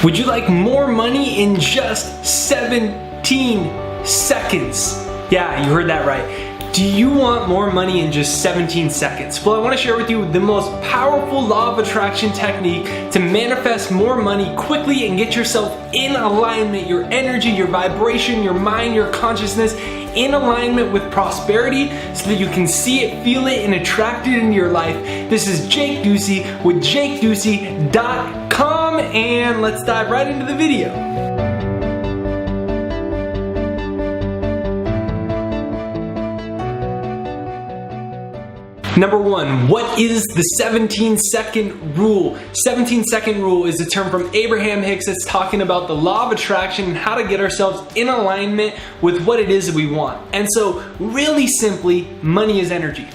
Would you like more money in just 17 seconds? Yeah, you heard that right. Do you want more money in just 17 seconds? Well, I want to share with you the most powerful law of attraction technique to manifest more money quickly and get yourself in alignment, your energy, your vibration, your mind, your consciousness in alignment with prosperity so that you can see it, feel it, and attract it into your life. This is Jake Ducey with JakeDucey.com, and let's dive right into the video. Number one, what is the 17-second rule? 17-second rule is a term from Abraham Hicks that's talking about the law of attraction and how to get ourselves in alignment with what it is that we want. And so, really simply, money is energy.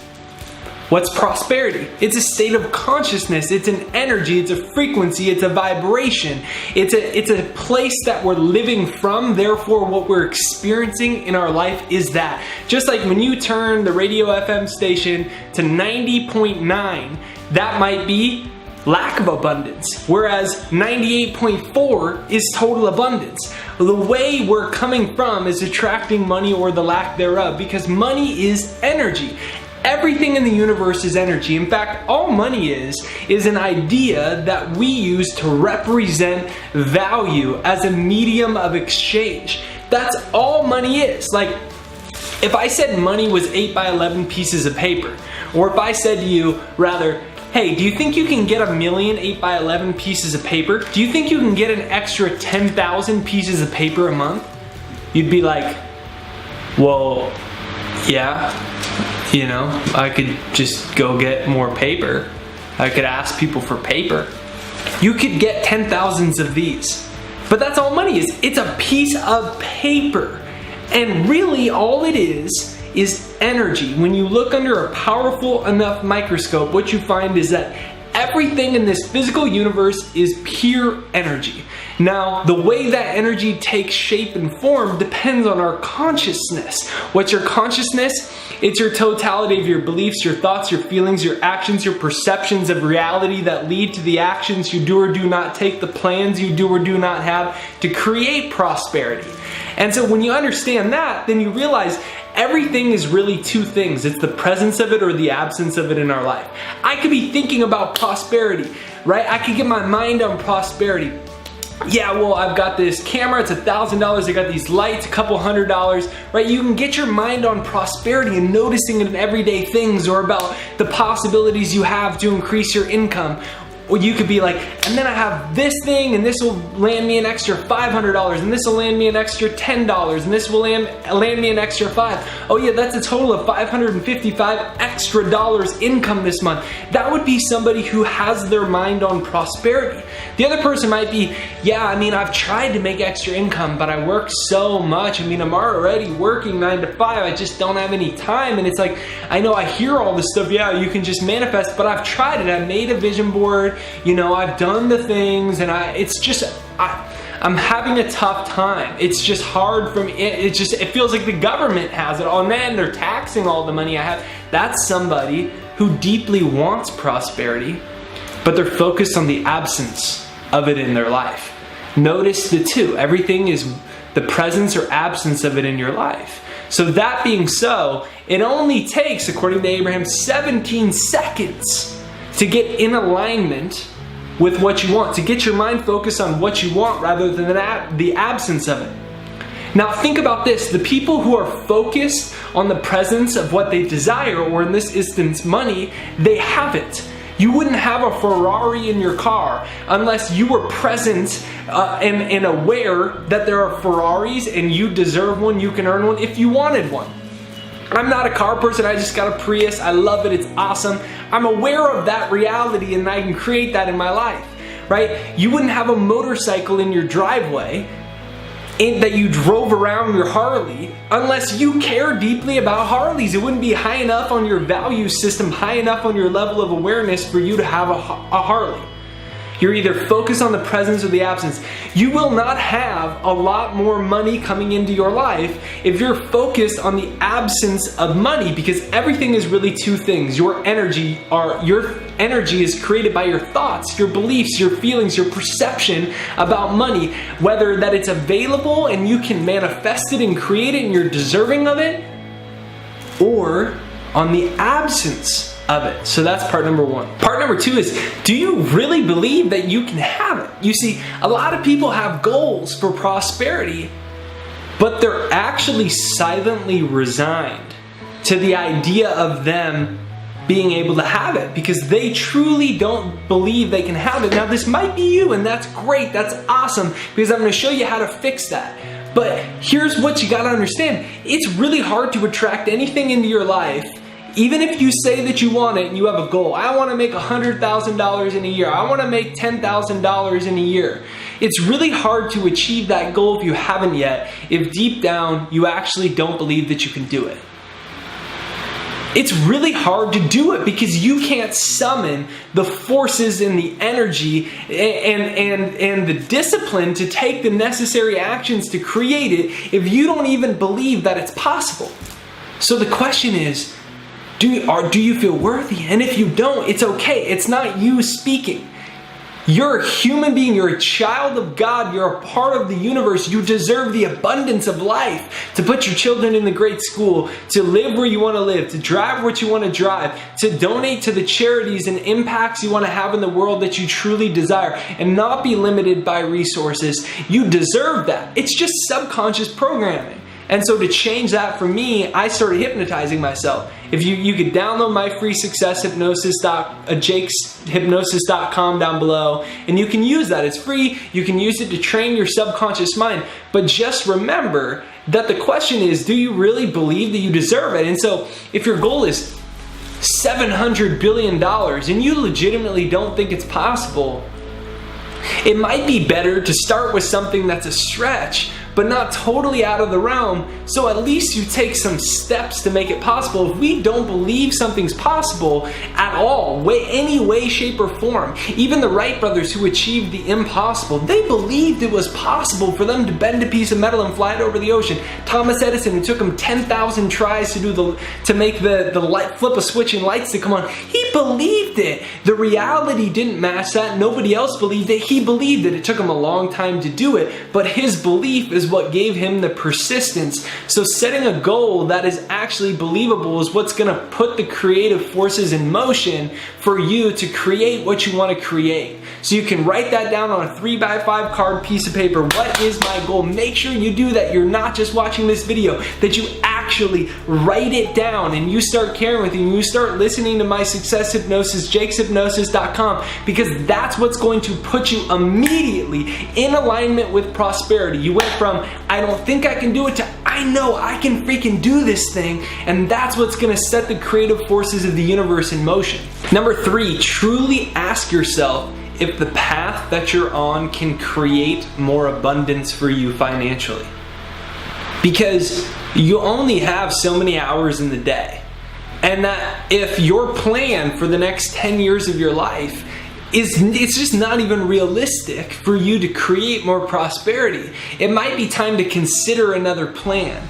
What's prosperity? It's a state of consciousness, it's an energy, it's a frequency, it's a vibration. It's a place that we're living from, therefore what we're experiencing in our life is that. Just like when you turn the radio FM station to 90.9, that might be lack of abundance, whereas 98.4 is total abundance. The way we're coming from is attracting money or the lack thereof, because money is energy. Everything in the universe is energy. In fact, all money is an idea that we use to represent value as a medium of exchange. That's all money is. Like, if I said money was 8 by 11 pieces of paper, or if I said to you, rather, hey, do you think you can get 1,000,000 8 by 11 pieces of paper? Do you think you can get an extra 10,000 pieces of paper a month? You'd be like, well, yeah. You know, I could just go get more paper. I could ask people for paper. You could get 10,000s of these. But that's all money is. It's a piece of paper. And really all it is energy. When you look under a powerful enough microscope, what you find is that everything in this physical universe is pure energy. Now, the way that energy takes shape and form depends on our consciousness. What's your consciousness? It's your totality of your beliefs, your thoughts, your feelings, your actions, your perceptions of reality that lead to the actions you do or do not take, the plans you do or do not have to create prosperity. And so when you understand that, then you realize everything is really two things. It's the presence of it or the absence of it in our life. I could be thinking about prosperity, right? I could get my mind on prosperity. Yeah, well, I've got this camera, it's $1,000, I got these lights, a couple $100, right? You can get your mind on prosperity and noticing it in everyday things, or about the possibilities you have to increase your income. Or you could be like, and then I have this thing, and this will land me an extra $500, and this will land me an extra $10, and this will land me an extra $5. Oh yeah, that's a total of $555 extra dollars income this month. That would be somebody who has their mind on prosperity. The other person might be, yeah, I mean, I've tried to make extra income, but I work so much. I mean, I'm already working 9 to 5. I just don't have any time. And it's like, I know I hear all this stuff. Yeah, you can just manifest, but I've tried it. I made a vision board. You know, I've done the things, and I'm having a tough time. It's just hard for me. It feels like the government has it. Oh man, they're taxing all the money I have. That's somebody who deeply wants prosperity, but they're focused on the absence of it in their life. Notice the two. Everything is the presence or absence of it in your life. So that being so, it only takes, according to Abraham, 17 seconds to get in alignment with what you want, to get your mind focused on what you want rather than the absence of it. Now think about this, the people who are focused on the presence of what they desire, or in this instance money, they have it. You wouldn't have a Ferrari in your car unless you were present and aware that there are Ferraris and you deserve one, you can earn one if you wanted one. I'm not a car person, I just got a Prius, I love it, it's awesome. I'm aware of that reality and I can create that in my life, right? You wouldn't have a motorcycle in your driveway that you drove around your Harley unless you care deeply about Harleys. It wouldn't be high enough on your value system, high enough on your level of awareness for you to have a Harley. You're either focused on the presence or the absence. You will not have a lot more money coming into your life if you're focused on the absence of money, because everything is really two things. Your energy, your energy is created by your thoughts, your beliefs, your feelings, your perception about money, whether that it's available and you can manifest it and create it and you're deserving of it, or on the absence of it. So that's part number one. Part number two is, do you really believe that you can have it? You see, a lot of people have goals for prosperity, but they're actually silently resigned to the idea of them being able to have it because they truly don't believe they can have it. Now, this might be you, and that's great, that's awesome, because I'm going to show you how to fix that. But here's what you got to understand. It's really hard to attract anything into your life. Even if you say that you want it and you have a goal, I want to make $100,000 in a year, I want to make $10,000 in a year. It's really hard to achieve that goal if you haven't yet, if deep down you actually don't believe that you can do it. It's really hard to do it because you can't summon the forces and the energy and the discipline to take the necessary actions to create it if you don't even believe that it's possible. So the question is, do you feel worthy? And if you don't, it's okay. It's not you speaking. You're a human being. You're a child of God. You're a part of the universe. You deserve the abundance of life, to put your children in the great school, to live where you want to live, to drive what you want to drive, to donate to the charities and impacts you want to have in the world that you truly desire, and not be limited by resources. You deserve that. It's just subconscious programming. And so to change that for me, I started hypnotizing myself. If you could download my free success hypnosis, jakeshypnosis.com down below, and you can use that. It's free. You can use it to train your subconscious mind. But just remember that the question is, do you really believe that you deserve it? And so if your goal is $700 billion and you legitimately don't think it's possible, it might be better to start with something that's a stretch, but not totally out of the realm, so at least you take some steps to make it possible. If we don't believe something's possible at all, any way, shape, or form, even the Wright brothers who achieved the impossible, they believed it was possible for them to bend a piece of metal and fly it over the ocean. Thomas Edison, it took him 10,000 tries to make the light, flip a switch and lights to come on. He believed it. The reality didn't match that. Nobody else believed it. He believed it. It took him a long time to do it, but his belief is what gave him the persistence. So setting a goal that is actually believable is what's going to put the creative forces in motion for you to create what you want to create. So you can write that down on a 3x5 card piece of paper. What is my goal? Make sure you do that. You're not just watching this video, that you actually write it down and you start carrying with you and you start listening to my success hypnosis, jakeshypnosis.com, because that's what's going to put you immediately in alignment with prosperity. You went from, I don't think I can do it, to I know I can freaking do this thing, and that's what's going to set the creative forces of the universe in motion. Number 3, truly ask yourself if the path that you're on can create more abundance for you financially. Because you only have so many hours in the day. And that if your plan for the next 10 years of your life it's just not even realistic for you to create more prosperity, it might be time to consider another plan.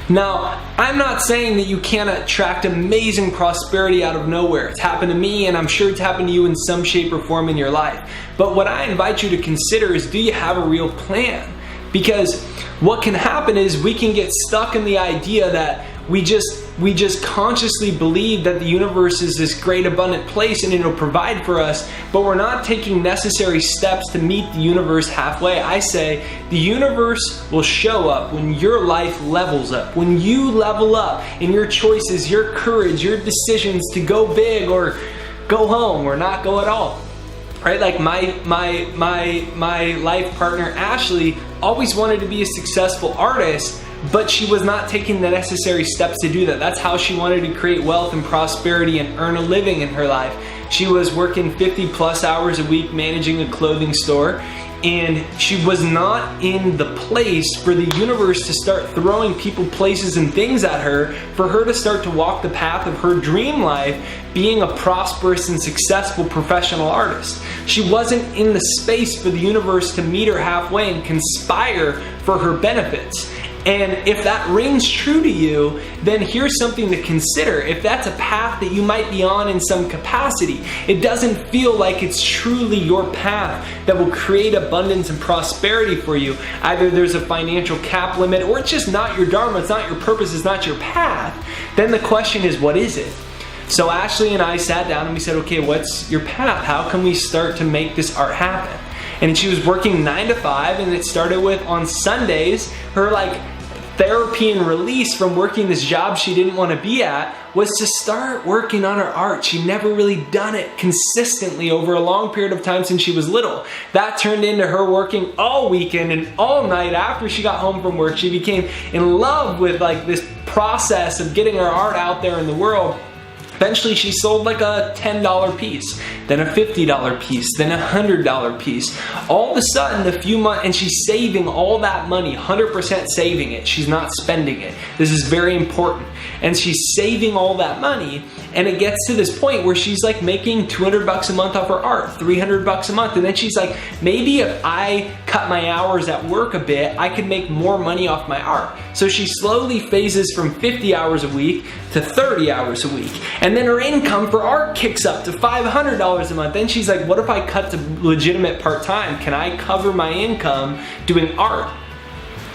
Now, I'm not saying that you can't attract amazing prosperity out of nowhere. It's happened to me, and I'm sure it's happened to you in some shape or form in your life. But what I invite you to consider is, do you have a real plan? Because what can happen is we can get stuck in the idea that we just consciously believe that the universe is this great abundant place and it'll provide for us, but we're not taking necessary steps to meet the universe halfway. I say the universe will show up when your life levels up. When you level up in your choices, your courage, your decisions to go big or go home or not go at all. Right? Like my life partner Ashley always wanted to be a successful artist, but she was not taking the necessary steps to do that. That's how she wanted to create wealth and prosperity and earn a living in her life. She was working 50 plus hours a week managing a clothing store, and she was not in the place for the universe to start throwing people, places, and things at her for her to start to walk the path of her dream life, being a prosperous and successful professional artist. She wasn't in the space for the universe to meet her halfway and conspire for her benefits. And if that rings true to you, then here's something to consider. If that's a path that you might be on in some capacity, it doesn't feel like it's truly your path that will create abundance and prosperity for you. Either there's a financial cap limit, or it's just not your dharma, it's not your purpose, it's not your path. Then the question is, what is it? So Ashley and I sat down and we said, okay, what's your path? How can we start to make this art happen? And she was working 9 to 5, and it started with, on Sundays, her therapy and release from working this job she didn't want to be at was to start working on her art. She'd never really done it consistently over a long period of time since she was little. That turned into her working all weekend and all night after she got home from work. She became in love with this process of getting her art out there in the world. Eventually she sold a $10 piece, then a $50 piece, then a $100 piece. All of a sudden, a few months, and she's saving all that money, 100% saving it. She's not spending it. This is very important. And she's saving all that money, and it gets to this point where she's making $200 a month off her art, $300 a month. And then she's like, maybe if I cut my hours at work a bit, I could make more money off my art. So she slowly phases from 50 hours a week to 30 hours a week. And then her income for art kicks up to $500 a month. Then she's like, what if I cut to legitimate part-time? Can I cover my income doing art?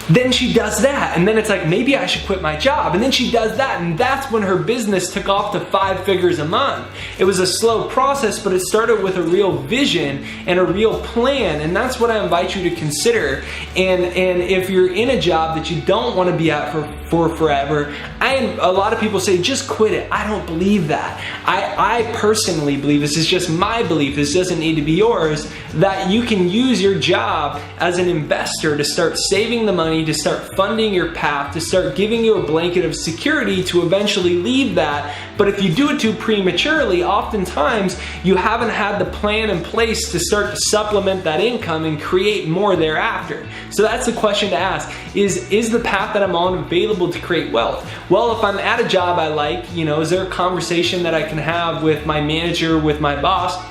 Then she does that, and then it's maybe I should quit my job. And then she does that, and that's when her business took off to 5 figures a month. It was a slow process, but it started with a real vision and a real plan, and that's what I invite you to consider. And if you're in a job that you don't want to be at for forever, a lot of people say, just quit it. I don't believe that. I personally believe, this is just my belief, this doesn't need to be yours, that you can use your job as an investor to start saving the money, to start funding your path, to start giving you a blanket of security to eventually leave that. But if you do it too prematurely, oftentimes you haven't had the plan in place to start to supplement that income and create more thereafter. So that's the question to ask. Is the path that I'm on available to create wealth? Well, if I'm at a job I like, is there a conversation that I can have with my manager, with my boss,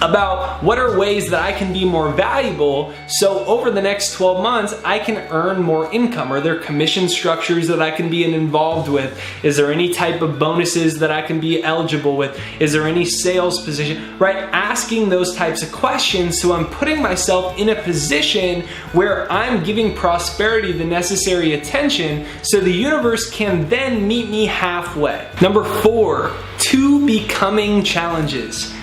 about what are ways that I can be more valuable, so over the next 12 months I can earn more income? Are there commission structures that I can be involved with? Is there any type of bonuses that I can be eligible with? Is there any sales position? Right? Asking those types of questions, so I'm putting myself in a position where I'm giving prosperity the necessary attention, so the universe can then meet me halfway. Number 4, 2 becoming challenges.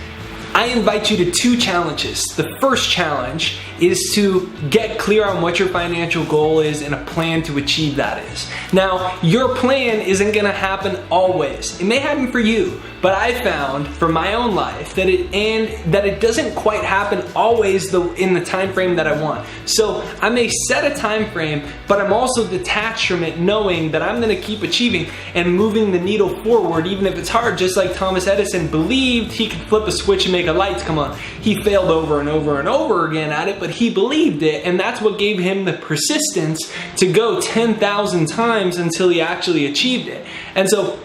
I invite you to 2 challenges. The first challenge is to get clear on what your financial goal is and a plan to achieve that is. Now, your plan isn't going to happen always. It may happen for you, but I found for my own life that it doesn't quite happen always in the time frame that I want. So I may set a time frame, but I'm also detached from it, knowing that I'm going to keep achieving and moving the needle forward, even if it's hard. Just like Thomas Edison believed he could flip a switch and make a light come on. He failed over and over and over again at it, but he believed it, and that's what gave him the persistence to go 10,000 times until he actually achieved it. And so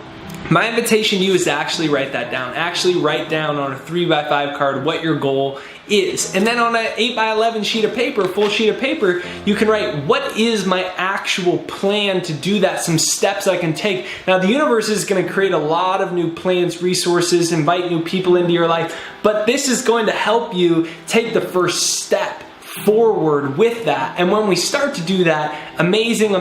my invitation to you is to actually write that down. Actually write down on a 3x5 card what your goal is. And then on an 8x11 sheet of paper, full sheet of paper, you can write, what is my actual plan to do that? Some steps I can take. Now, the universe is going to create a lot of new plans, resources, invite new people into your life, but this is going to help you take the first step forward with that. And when we start to do that, amazing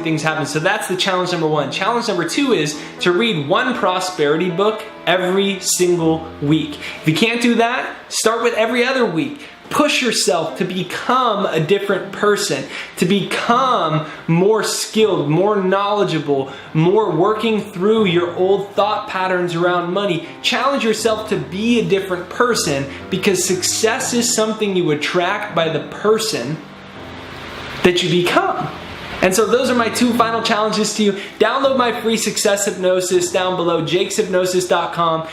things happen. So that's the challenge number 1. Challenge number 2 is to read 1 prosperity book every single week. If you can't do that, start with every other week. Push yourself to become a different person, to become more skilled, more knowledgeable, more working through your old thought patterns around money. Challenge yourself to be a different person, because success is something you attract by the person that you become. And so those are my 2 final challenges to you. Download my free success hypnosis down below, jakeshypnosis.com.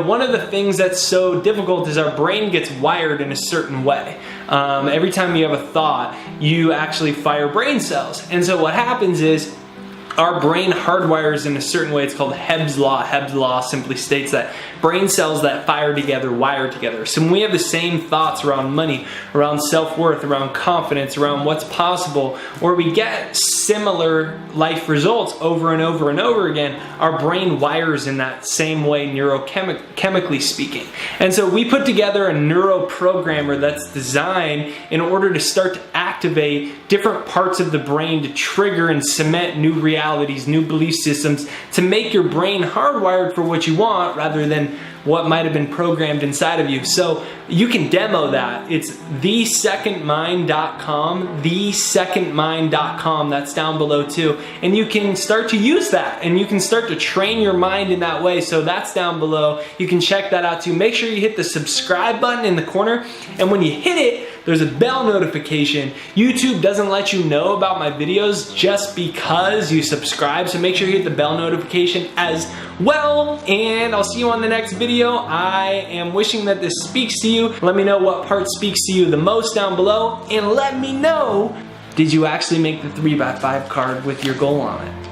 One of the things that's so difficult is our brain gets wired in a certain way. Every time you have a thought, you actually fire brain cells. And so what happens is, our brain hardwires in a certain way. It's called Hebb's Law. Hebb's Law simply states that brain cells that fire together wire together. So when we have the same thoughts around money, around self-worth, around confidence, around what's possible, or we get similar life results over and over and over again, our brain wires in that same way, neurochemically speaking. And so we put together a neuroprogrammer that's designed in order to start to activate different parts of the brain to trigger and cement new realities, new belief systems, to make your brain hardwired for what you want rather than what might have been programmed inside of you. So you can demo that. It's thesecondmind.com, thesecondmind.com. That's down below too. And you can start to use that, and you can start to train your mind in that way. So that's down below. You can check that out too. Make sure you hit the subscribe button in the corner, and when you hit it, there's a bell notification. YouTube doesn't let you know about my videos just because you subscribe, so make sure you hit the bell notification as well, and I'll see you on the next video. I am wishing that this speaks to you. Let me know what part speaks to you the most down below, and let me know, did you actually make the 3x5 card with your goal on it?